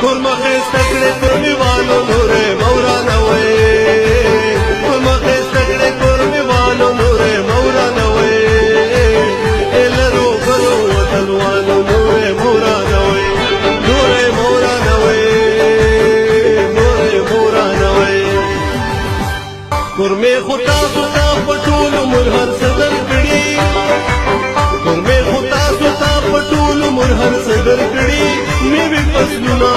قرمخې ستکړې قرمیوانو نورې مورانه وې قرمخې ستکړې قرمیوانو نورې مورانه وې لرو غرو وطنوانو نورې مورانه وې نورې مورانه وې نورې مورانه وې قرمې خو تاسو ته په ټول عمر هر څه درکړي قرمې خو تاسو ته په ټول عمر هر څه درکړي میوې فصلونه